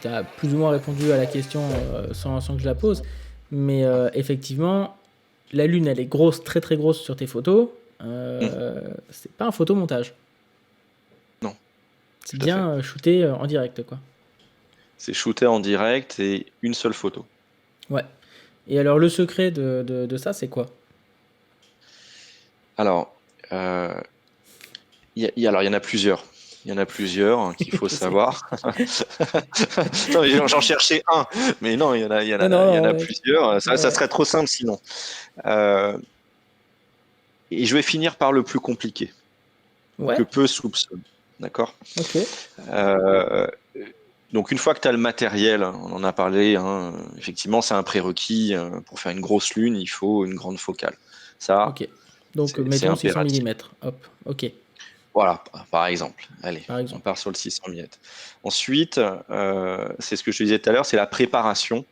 tu as plus ou moins répondu à la question sans que je la pose. Mais effectivement, la lune, elle est grosse, très très grosse sur tes photos. Mhm. C'est pas un photomontage. Non, C'est tout à fait. bien shooté en direct, quoi. C'est shooté en direct et une seule photo. Ouais. Et alors, le secret de ça, c'est quoi? Alors, euh, alors, il y en a plusieurs. Il y en a plusieurs qu'il faut Je sais. savoir. Non, mais j'en cherchais un, mais non, Non, non, il y en non, a ouais. plusieurs. Ça Ouais. serait trop simple sinon. Euh, et je vais finir par le plus compliqué, que Ouais, peu soupçonnent. D'accord? ok. Euh, donc, une fois que tu as le matériel, on en a parlé, hein, effectivement, c'est un prérequis. Pour faire une grosse lune, il faut une grande focale. Ça, Ok. Donc, c'est mettons 600 impératif. millimètres. Hop, ok, Voilà, par exemple. Allez, par on exemple. part sur le 600 mm. Ensuite, c'est ce que je te disais tout à l'heure, c'est la préparation.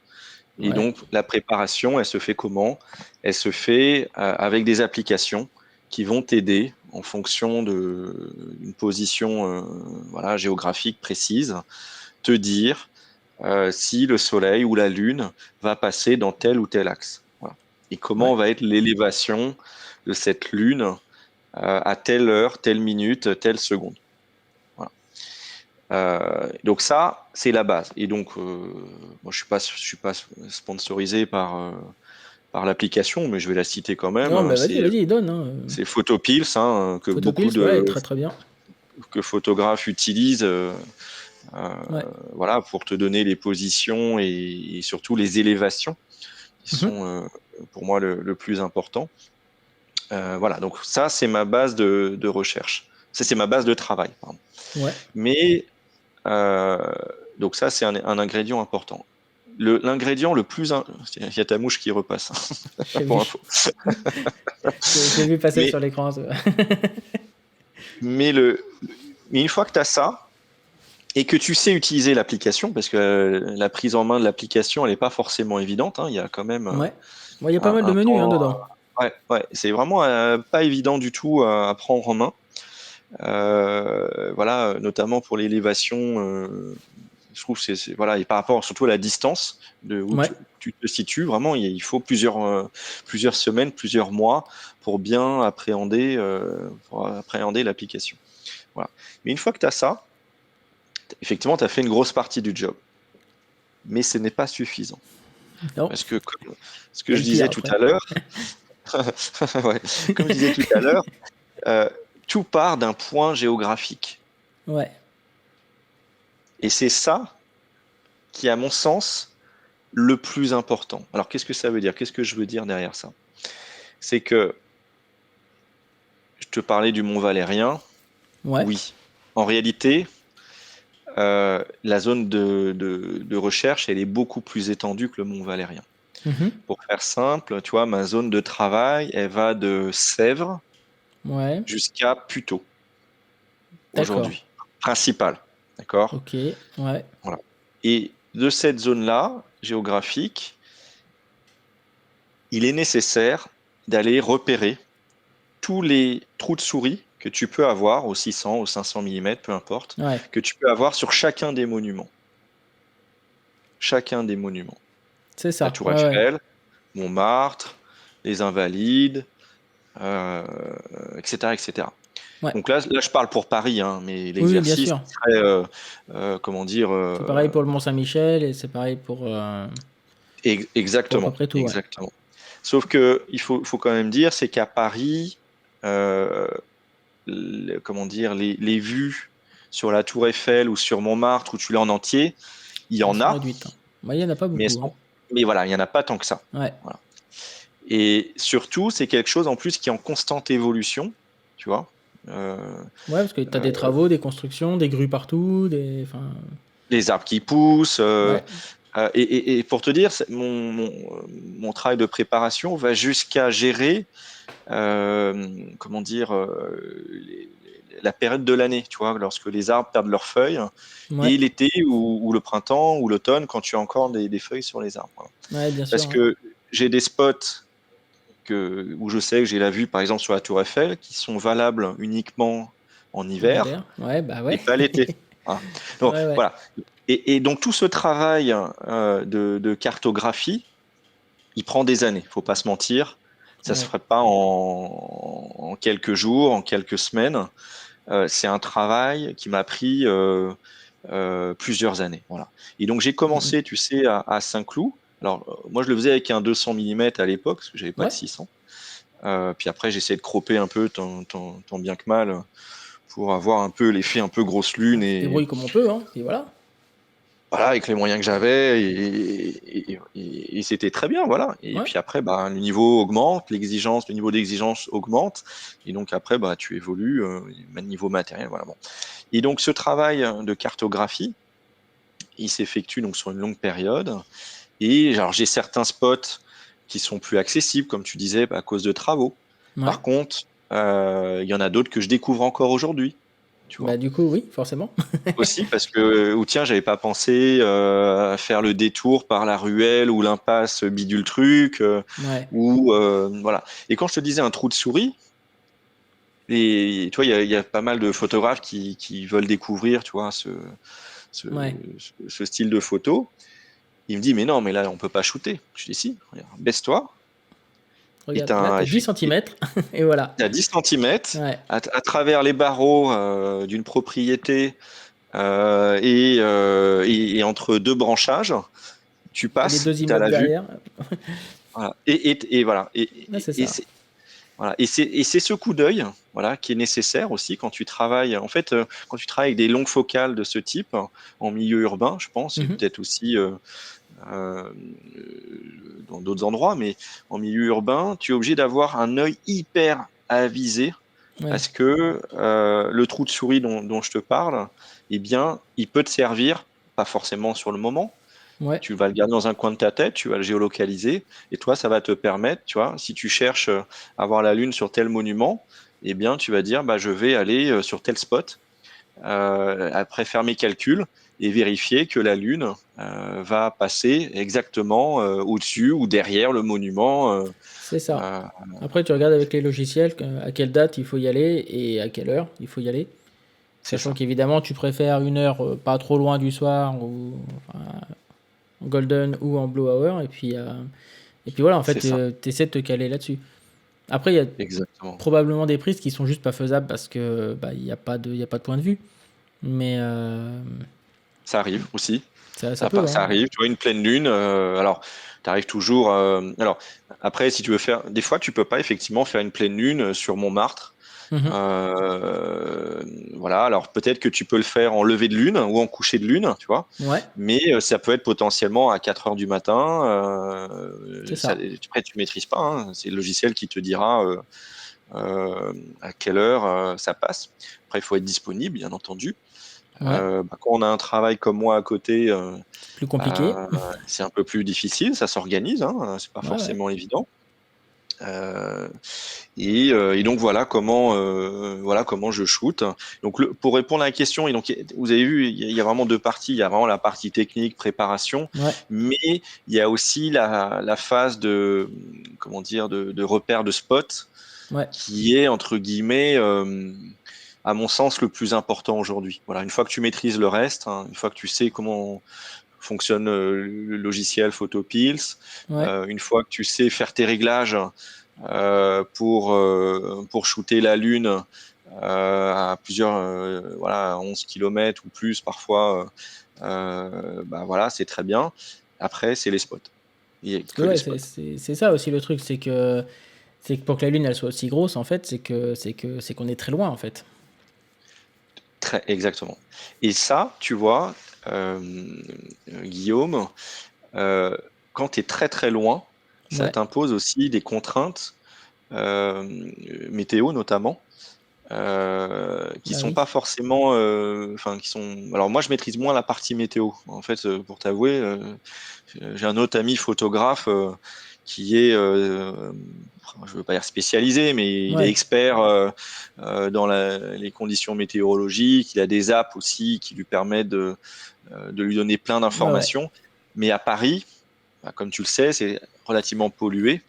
Et Ouais, donc, la préparation, elle se fait comment? Elle se fait avec des applications qui vont t'aider en fonction d'une position voilà, géographique précise, te dire si le Soleil ou la Lune va passer dans tel ou tel axe. Voilà. Et ouais, comment va être l'élévation de cette Lune à telle heure, telle minute, telle seconde. Voilà. Donc ça, c'est la base. Et donc, moi, je suis pas sponsorisé par l'application, mais je vais la citer quand même. non, mais C'est vas-y, donne, hein. c'est Photopills, hein, que beaucoup Photopills, ouais, très très bien. que photographes utilisent, Ouais. voilà, pour te donner les positions et surtout les élévations qui Mhm. sont pour moi le plus important. Voilà, donc ça, c'est ma base de recherche. Ça, c'est ma base de travail, pardon. Ouais. Mais Euh, donc ça, c'est un ingrédient important. L'ingrédient le plus... Il y a ta mouche qui repasse, J'ai pour vu. info. Je l'ai vu passer Mais, sur l'écran. Ça. mais, le, mais une fois que tu as ça, et que tu sais utiliser l'application, parce que la prise en main de l'application, elle n'est pas forcément évidente, hein, il y a quand même Ouais. Bon, il y a pas un, mal de un menus hein, temps... dedans. Ouais, ouais, c'est vraiment pas évident du tout à prendre en main. Voilà, notamment pour l'élévation, je trouve que voilà, et par rapport surtout à la distance de où Ouais. tu te situes, vraiment, il faut plusieurs semaines, plusieurs mois pour bien appréhender l'application. Voilà. Mais une fois que tu as ça, effectivement, tu as fait une grosse partie du job. Mais ce n'est pas suffisant. Non. Parce que, comme ce Il y que a je le pire disais tout après. à l'heure, ouais, comme je disais tout à l'heure, euh, tout part d'un point géographique. Ouais. Et c'est ça qui, à mon sens, le plus important. Alors, qu'est-ce que ça veut dire? Qu'est-ce que je veux dire derrière ça? C'est que je te parlais du Mont Valérien. Ouais. Oui, en réalité, la zone de recherche, elle est beaucoup plus étendue que le Mont Valérien. Mhm. Pour faire simple, tu vois, ma zone de travail, elle va de Sèvres Ouais. jusqu'à Puteaux D'accord. aujourd'hui, principal. D'accord? Ok. Ouais. Voilà. Et de cette zone-là, géographique, il est nécessaire d'aller repérer tous les trous de souris que tu peux avoir au 600, au 500 mm, peu importe, Ouais. que tu peux avoir sur chacun des monuments. Chacun des monuments. C'est La ça. Tour Ouais, ouais. Eiffel, Montmartre, les Invalides, euh, etc., etc. Ouais. Donc là, je parle pour Paris, hein, mais Oui, oui, bien l'exercice sûr. serait, comment dire, C'est pareil pour le Mont-Saint-Michel et c'est pareil pour à peu exactement, près tout, ouais. exactement. Sauf que il faut quand même dire, c'est qu'à Paris, euh, comment dire, les vues sur la Tour Eiffel ou sur Montmartre où tu l'as en entier, il y Elles en sont a, réduites, hein. Moi, il y en a pas mais, beaucoup, hein. mais voilà, il n'y en a pas tant que ça. Ouais. Voilà. Et surtout, c'est quelque chose en plus qui est en constante évolution, tu vois. Euh, Ouais, parce que tu as euh, des travaux, des constructions, des grues partout, des. Enfin. les arbres qui poussent. Ouais. Et pour te dire, mon travail de préparation va jusqu'à gérer, comment dire, la période de l'année, tu vois, lorsque les arbres perdent leurs feuilles, Ouais. et l'été ou le printemps ou l'automne quand tu as encore des feuilles sur les arbres. Voilà. Ouais, bien sûr, Parce ouais. que j'ai des spots où je sais que j'ai la vue, par exemple, sur la Tour Eiffel, qui sont valables uniquement en En hiver hiver. Ouais, bah et ouais. pas l'été. Hein. Donc Ouais, ouais. voilà. Et donc tout ce travail de cartographie, il prend des années, faut pas se mentir. Ça se Ouais. ferait pas en quelques jours, en quelques semaines. C'est un travail qui m'a pris plusieurs années. Voilà. Et donc j'ai Mhm. commencé, tu sais, à Saint-Cloud. Alors moi je le faisais avec un 200 mm à l'époque parce que j'avais pas de Ouais. 600. Puis après j'essayais de cropper un peu tant bien que mal pour avoir un peu l'effet un peu grosse lune On se et débrouille comme on peut, hein. Puis voilà. voilà avec les moyens que j'avais et c'était très bien voilà. Et Ouais. puis après bah le niveau augmente, le niveau d'exigence augmente et donc après bah tu évolues niveau matériel voilà bon. Et donc ce travail de cartographie il s'effectue donc sur une longue période. Et alors, j'ai certains spots qui sont plus accessibles, comme tu disais, à cause de travaux. Ouais. Par contre, il y en a d'autres que je découvre encore aujourd'hui, tu Bah vois. du coup, oui, forcément. Aussi parce que, ou tiens, j'avais pas pensé à faire le détour par la ruelle ou l'impasse bidule truc, Ouais. ou voilà. Et quand je te disais un trou de souris, et tu vois, il y a pas mal de photographes qui veulent découvrir, tu vois, ce, Ouais. ce style de photo. Il me dit, mais non, mais là, on peut pas shooter. Je dis, si, regarde, baisse-toi. Et Regarde, là, t'as 10 centimètres. Et voilà. à 10 centimètres, Ouais. à travers les barreaux d'une propriété et entre deux branchages, tu Et les passes, deux tu as immeubles la vue. derrière. Voilà. Et voilà. Là, c'est Et ça. c'est voilà. Et c'est ce coup d'œil voilà, qui est nécessaire aussi quand tu travailles. En fait, quand tu travailles avec des longues focales de ce type, en milieu urbain, je pense, et Mhm. peut-être aussi dans d'autres endroits, mais en milieu urbain, tu es obligé d'avoir un œil hyper avisé Ouais. parce que le trou de souris dont je te parle, eh bien, il peut te servir, pas forcément sur le moment. Ouais. Tu vas le garder dans un coin de ta tête, tu vas le géolocaliser, et toi, ça va te permettre, tu vois, si tu cherches à voir la Lune sur tel monument, eh bien, tu vas dire, bah, je vais aller sur tel spot après faire mes calculs et vérifier que la Lune va passer exactement au-dessus ou derrière le monument. C'est ça. Euh, Après, tu regardes avec les logiciels à quelle date il faut y aller et à quelle heure il faut y aller. c'est Sachant ça, qu'évidemment, tu préfères une heure pas trop loin du soir ou enfin, en golden ou en blue hour. Et puis voilà, en fait, c'est ça, tu essaies de te caler là-dessus. Après, il y a exactement. probablement des prises qui sont juste pas faisables parce que bah, il n'y a pas de, il y a pas de point de vue. Mais Ça arrive aussi. ça peut, Ça hein. arrive, tu vois, une pleine lune. Alors, tu arrives toujours. Alors, après, si tu veux faire. Des fois, tu peux pas effectivement faire une pleine lune sur Montmartre. Mhm. Euh, voilà, alors peut-être que tu peux le faire en lever de lune ou en coucher de lune, tu vois, Ouais, mais ça peut être potentiellement à 4 heures du matin. c'est ça. Après, tu maîtrises pas, hein, c'est le logiciel qui te dira à quelle heure ça passe. Après, il faut être disponible, bien entendu. Ouais, Bah, quand on a un travail comme moi à côté, c'est plus compliqué. c'est un peu plus difficile, ça s'organise, hein, c'est pas Ouais, ouais. forcément évident. Euh, et donc voilà comment je shoot. Donc pour répondre à la question, et donc vous avez vu, il y a vraiment deux parties. Il y a vraiment la partie technique, préparation, Ouais, mais il y a aussi la phase de comment dire de repère de spot ouais. qui est entre guillemets à mon sens le plus important aujourd'hui. Voilà, une fois que tu maîtrises le reste, hein, une fois que tu sais comment fonctionne le logiciel PhotoPills, Ouais. une fois que tu sais faire tes réglages pour shooter la Lune à plusieurs, voilà, 11 km ou plus parfois, bah voilà, c'est très bien. Après, c'est les spots. Il n'y a Parce que que les ouais, spots. c'est ça aussi le truc, c'est que pour que la Lune elle soit aussi grosse, en fait, c'est qu'on est très loin, en fait. Très exactement. Et ça, tu vois, Guillaume, euh, quand tu es très très loin, ça Ouais, t'impose aussi des contraintes euh, météo notamment. Qui bah sont oui. pas forcément, enfin qui sont. Alors moi, je maîtrise moins la partie météo. En fait, pour t'avouer, j'ai un autre ami photographe qui est, je veux pas dire spécialisé, mais il est Ouais, expert dans les conditions météorologiques. Il a des apps aussi qui lui permettent de lui donner plein ouais, ouais. d'informations. Mais à Paris, bah, comme tu le sais, c'est relativement pollué.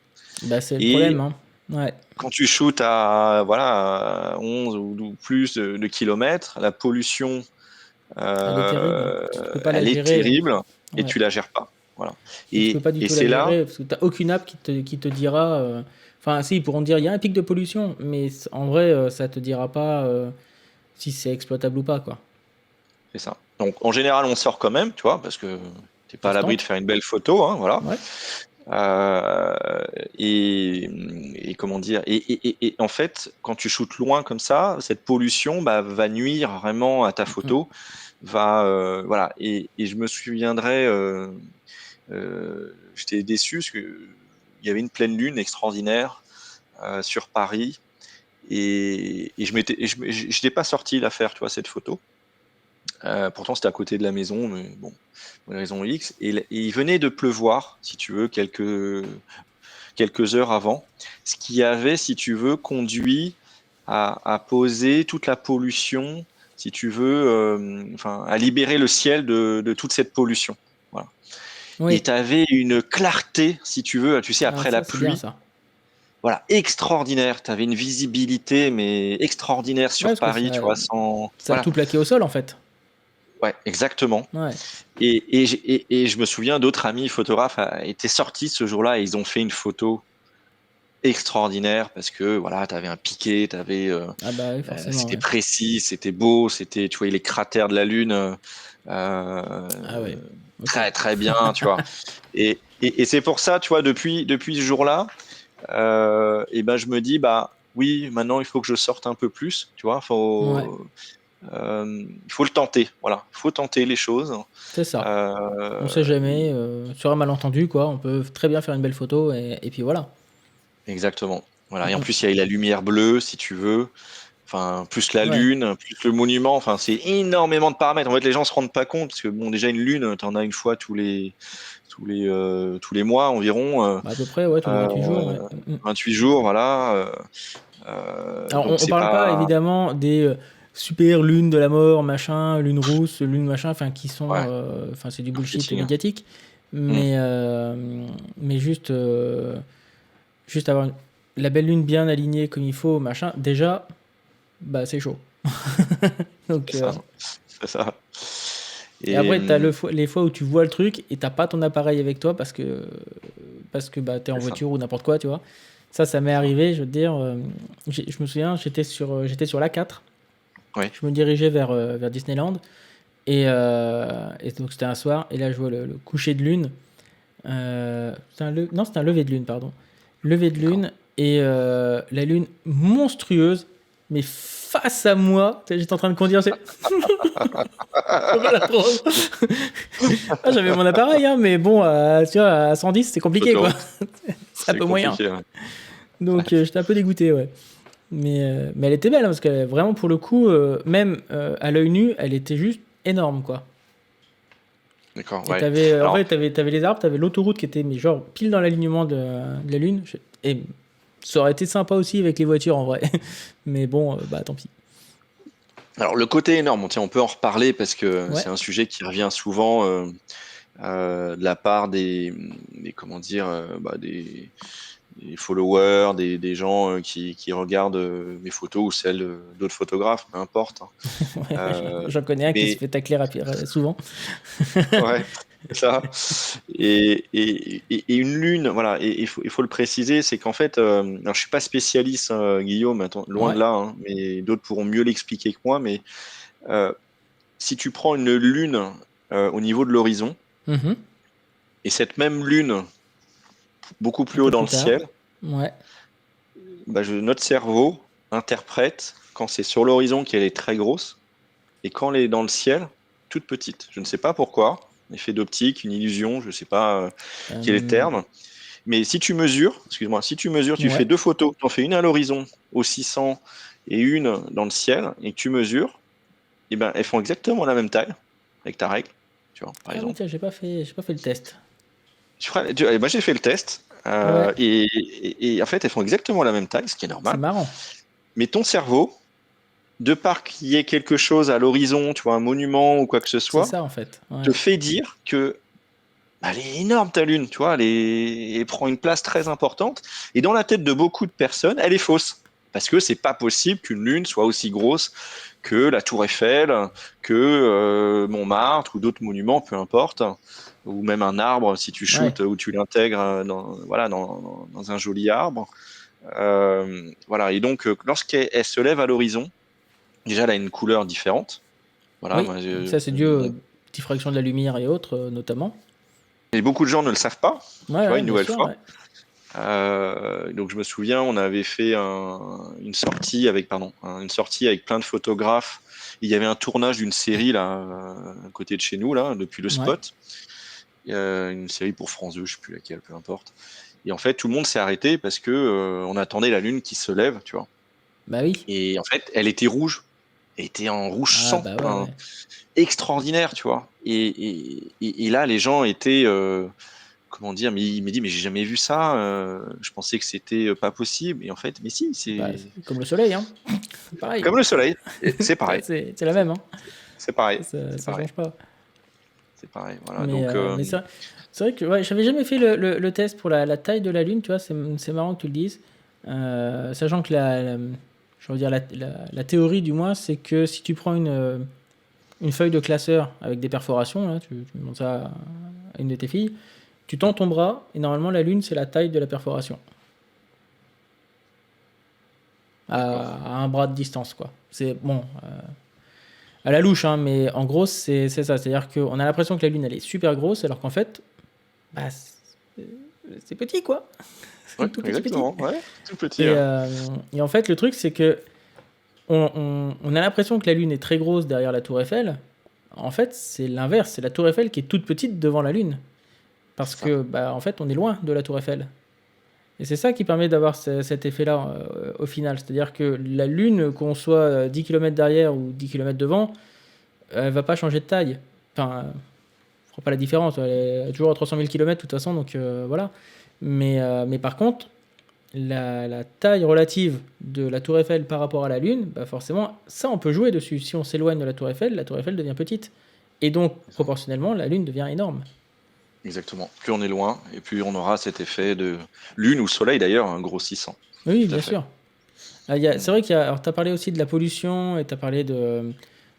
Bah c'est le Et problème, hein. Ouais, quand tu shootes à, voilà, à 11 ou plus de kilomètres, la pollution Elle est terrible. Tu peux pas la Elle est gérer. terrible et Ouais. tu la gères pas. Voilà. Et tu peux pas du Et tout la c'est là, gérer parce que tu n'as aucune app qui te dira. Enfin, si, ils pourront te dire il y a un pic de pollution, mais en vrai, ça te dira pas si c'est exploitable ou pas, quoi. c'est ça. Donc en général, on sort quand même, tu vois, parce que t'es pas Ça à se l'abri de tente. faire une belle photo, hein, voilà. Ouais. Euh, et, et comment dire et en fait, quand tu shootes loin comme ça, cette pollution bah, va nuire vraiment à ta Mm. photo. Voilà. Et je me souviendrai, j'étais déçu parce que il y avait une pleine lune extraordinaire sur Paris et je n'étais pas sorti la faire, tu vois, cette photo. Pourtant, c'était à côté de la maison, mais bon, pour une raison X. Et il venait de pleuvoir, si tu veux, quelques heures avant, ce qui avait, si tu veux, conduit à poser toute la pollution, si tu veux, enfin, à libérer le ciel de toute cette pollution. Voilà. Et Oui. tu avais une clarté, si tu veux, tu sais, Ah, après la ça, c'est bien pluie, ça. voilà, extraordinaire. Tu avais une visibilité, mais extraordinaire Ouais, sur parce que Paris, tu vois, sans. ça a Voilà, tout plaqué au sol, en fait. ouais, exactement. Ouais. Et je me souviens d'autres amis photographes étaient sortis ce jour-là et ils ont fait une photo extraordinaire parce que voilà, tu avais un piqué, Ah bah oui, forcément, c'était ouais. précis, c'était beau, c'était, tu voyais les cratères de la Lune Ah ouais. Ok. très très bien, tu vois. Et c'est pour ça, tu vois, depuis ce jour-là, et ben je me dis bah oui, maintenant il faut que je sorte un peu plus, tu vois, Ouais. il faut le tenter, voilà, il faut tenter les choses. C'est ça. On Euh, sait jamais. Sur un malentendu, quoi. On peut très bien faire une belle photo et puis voilà. Exactement. Voilà. Et en Mm, plus, il y a la lumière bleue, si tu veux. Enfin, plus la mm. Ouais. lune, plus le monument. Enfin, c'est énormément de paramètres. En fait, les gens se rendent pas compte parce que bon, déjà une lune, t'en as une fois tous les mois environ. Bah, à peu près, ouais, tous les 28 jours, ouais. Euh, Mm. 28 jours, voilà. Alors, Donc on c'est parle pas pas. évidemment des super lunes de la mort, machin, lune rousse, lune machin, enfin qui sont, Ouais, enfin c'est du bullshit marketing. médiatique, Hmm, mais juste avoir la belle lune bien alignée comme il faut, machin. Déjà, bah c'est chaud. Donc c'est ça. C'est ça. et Et après t'as les fois où tu vois le truc et t'as pas ton appareil avec toi parce que bah t'es en c'est ça. voiture ou n'importe quoi, tu vois. Ça m'est C'est ça. arrivé, je veux te dire. Je me souviens, j'étais sur l'A4. Oui. Je me dirigeais vers Disneyland. Et donc c'était un soir. Et là, je vois le coucher de lune. Non, c'était un lever de lune, pardon. Lever de D'accord. lune. Et la lune monstrueuse. Mais face à moi. Tu sais, j'étais en train de conduire. Je peux pas la prendre. Ah, j'avais mon appareil, hein, mais bon, tu vois, à 110, c'est compliqué, quoi. L'autoroute, C'est un c'est peu moyen. compliqué. Ouais. Donc j'étais un peu dégoûté, ouais. Mais elle était belle, hein, parce que vraiment, pour le coup, même à l'œil nu, elle était juste énorme, quoi. D'accord. Et Ouais. en Alors, fait, t'avais les arbres, t'avais l'autoroute qui était mais genre pile dans l'alignement de la Lune. Et ça aurait été sympa aussi avec les voitures en vrai. Mais bon, bah tant pis. Alors le côté énorme, tiens, on peut en reparler parce que Ouais. c'est un sujet qui revient souvent de la part des comment dire, bah, des followers, des gens qui regardent mes photos ou celles d'autres photographes, peu importe, hein. Ouais, Euh, j'en connais un qui se mais fait tacler souvent. ouais, c'est ça. Et une lune, voilà, et il faut le préciser, c'est qu'en fait, alors je suis pas spécialiste, Guillaume, attends, loin de Ouais. là, hein, mais d'autres pourront mieux l'expliquer que moi, mais euh, si tu prends une lune au niveau de l'horizon, Mhm. et cette même lune beaucoup Un plus haut peu dans plus le tard. ciel, Ouais. bah, notre cerveau interprète quand c'est sur l'horizon qu'elle est très grosse, et quand elle est dans le ciel, toute petite. Je ne sais pas pourquoi, effet d'optique, une illusion, je ne sais pas quel est le Euh, terme, mais si tu mesures, excuse-moi, si tu mesures, tu fais ouais. deux photos, tu en fais une à l'horizon au 600 et une dans le ciel, et que tu mesures, et ben, elles font exactement la même taille, avec ta règle, tu vois, par Ah oui, exemple. tiens, j'ai pas fait le test. Moi, j'ai fait le test Ouais. et en fait, elles font exactement la même taille, ce qui est C'est normal. marrant. Mais ton cerveau, de part qu'il y ait quelque chose à l'horizon, tu vois, un monument ou quoi que ce C'est soit, ça en fait. te Ouais. fait dire que bah, elle est énorme ta lune, tu vois, elle prend une place très importante. Et dans la tête de beaucoup de personnes, elle est fausse. parce que c'est pas possible qu'une lune soit aussi grosse que la Tour Eiffel, que Montmartre ou d'autres monuments, peu importe, ou même un arbre si tu Ouais. shootes ou tu l'intègres dans un joli arbre. Voilà. Et donc, lorsqu'elle se lève à l'horizon, déjà, elle a une couleur différente. Voilà. Oui. Ça, c'est dû aux diffractions de la lumière et autres, notamment. Et beaucoup de gens ne le savent pas, Ouais, tu vois, ouais, une bien nouvelle sûr. fois. Ouais. Donc je me souviens, on avait fait une sortie avec, une sortie avec plein de photographes. Il y avait un tournage d'une série là, à côté de chez nous là, depuis le Ouais. spot. Une série pour France 2, je sais plus laquelle, peu importe. Et en fait, tout le monde s'est arrêté parce que on attendait la lune qui se lève, tu vois. Bah oui. Et en fait, elle était rouge. Elle était en rouge Ah sang, bah ouais, enfin, ouais. extraordinaire, tu vois. Et là, les gens étaient, comment dire, mais il m'a dit, mais j'ai jamais vu ça. Je pensais que c'était pas possible. Et en fait, mais si, Bah, c'est c'est comme le soleil, hein. C'est pareil. comme le soleil. Et c'est Tu vois, pareil. c'est la C'est même, hein. c'est pareil. Ça, C'est ça pareil. change pas. C'est pareil. Voilà. Mais, Donc, c'est vrai que ouais, j'avais jamais fait le test pour la taille de la Lune, tu vois, c'est marrant que tu le dises. Sachant que je veux dire, la théorie du moins, c'est que si tu prends une feuille de classeur avec des perforations, là, tu montres ça à une de tes filles, tu tends ton bras, et normalement la Lune, c'est la taille de la perforation. d'accord. À un bras de distance, quoi. C'est bon, à la louche, hein, mais en gros, c'est ça. C'est-à-dire qu'on a l'impression que la Lune, elle est super grosse, alors qu'en fait, bah, c'est petit, quoi. Ouais, C'est tout petit, petit. exactement. Ouais, tout petit. Et, Ouais. euh, et en fait, le truc, c'est que on a l'impression que la Lune est très grosse derrière la Tour Eiffel. En fait, c'est l'inverse. C'est la Tour Eiffel qui est toute petite devant la Lune. Parce C'est ça. que, bah, en fait, on est loin de la Tour Eiffel. Et c'est ça qui permet d'avoir cet effet-là au final. C'est-à-dire que la Lune, qu'on soit 10 km derrière ou 10 km devant, elle va pas changer de taille. Enfin, ne fera pas la différence. Elle est toujours à 300 000 km de toute façon, donc voilà. Mais par contre, la taille relative de la Tour Eiffel par rapport à la Lune, bah forcément, ça on peut jouer dessus. Si on s'éloigne de la Tour Eiffel devient petite. Et donc, C'est ça. proportionnellement, la Lune devient énorme. Exactement. Plus on est loin, et plus on aura cet effet de lune ou soleil d'ailleurs, hein, grossissant. Oui, Tout à bien fait. sûr. Mm. C'est vrai qu'il y a. Alors, tu as parlé aussi de la pollution et tu as parlé de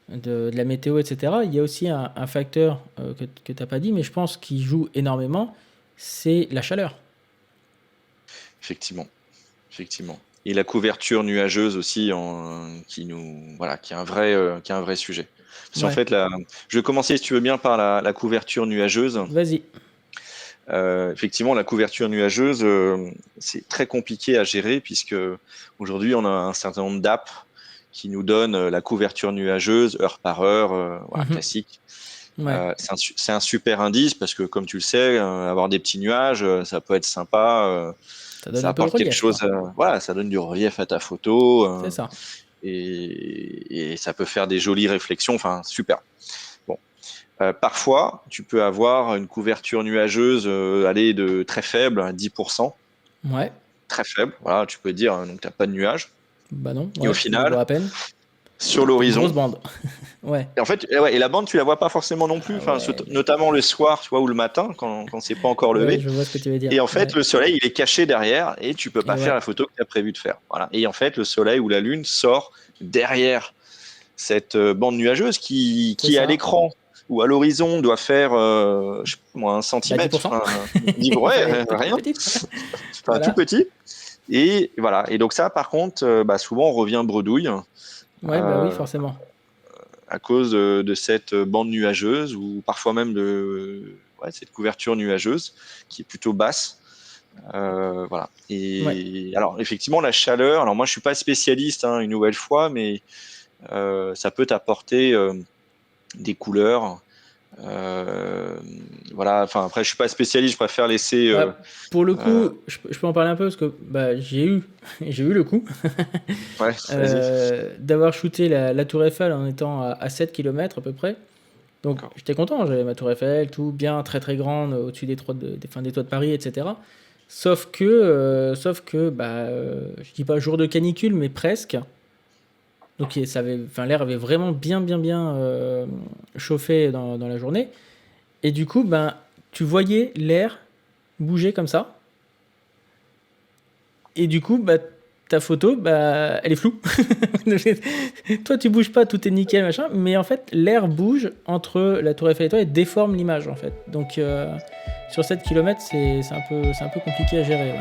la météo, etc. Il y a aussi un facteur que tu n'as pas dit, mais je pense qui joue énormément, c'est la chaleur. Effectivement. Effectivement. Et la couverture nuageuse aussi, qui nous, voilà, qui est un vrai sujet. Parce qu'en Ouais, fait, je vais commencer, si tu veux bien, par la couverture nuageuse. vas-y. Effectivement, la couverture nuageuse, c'est très compliqué à gérer puisque aujourd'hui, on a un certain nombre d'apps qui nous donnent la couverture nuageuse heure par heure, voilà, Mhm. classique. Ouais, C'est un super indice parce que, comme tu le sais, avoir des petits nuages, ça peut être sympa. ça donne Ça un peu de apporte quelque relief, chose, quoi. voilà, ça donne du relief à ta photo, C'est ça. et ça peut faire des jolies réflexions, enfin super. Bon, parfois tu peux avoir une couverture nuageuse, aller de très faible à 10%, Ouais, très faible, voilà, tu peux dire, donc t'as pas de nuages. bah non, Et au ouais, tu le final, vois à peine. sur T'as une grosse l'horizon, bande. Ouais. et en fait, ouais, et la bande tu la vois pas forcément non plus, Ah enfin, ouais, mais. notamment le soir, tu vois, ou le matin quand c'est pas encore Ouais, levé. je vois ce que tu veux dire. Et en fait, Ouais. le soleil, il est caché derrière et tu peux Et pas faire ouais, la photo que tu as prévu de faire. Voilà. Et en fait, le soleil ou la lune sort derrière cette bande nuageuse c'est qui à ça. l'écran ou à l'horizon doit faire, je sais pas moi, un Bah centimètre, 10%. enfin, Il fallait ouais, être petite, rien, petite. enfin, tout Voilà. petit. Et voilà. Et donc ça, par contre, bah, souvent on revient bredouille Ouais, bah oui, euh, forcément. à cause de cette bande nuageuse ou parfois même de ouais, cette couverture nuageuse qui est plutôt basse. Voilà. Ouais. Et alors, effectivement, la chaleur, alors moi, je suis pas spécialiste, hein, une nouvelle fois, mais ça peut t'apporter des couleurs. Euh, voilà. Enfin, après, je suis pas spécialiste, je préfère laisser. Bah, pour le Euh, coup, je peux en parler un peu parce que bah, j'ai eu le coup ouais, vas-y. d'avoir shooté la Tour Eiffel en étant à 7 km à peu près. Donc D'accord. j'étais content, j'avais ma Tour Eiffel, tout bien, très très grande, au-dessus des toits de Paris, etc. Sauf que bah, je dis pas jour de canicule, mais presque. Donc enfin, l'air avait vraiment bien chauffé dans la journée. Et du coup, ben, tu voyais l'air bouger comme ça. Et du coup, bah, ta photo, bah, elle est floue. Toi, tu bouges pas, tout est nickel, machin. Mais en fait, l'air bouge entre la Tour Eiffel et toi et déforme l'image, en fait. Donc, sur 7 km, c'est un peu compliqué à gérer. Ouais.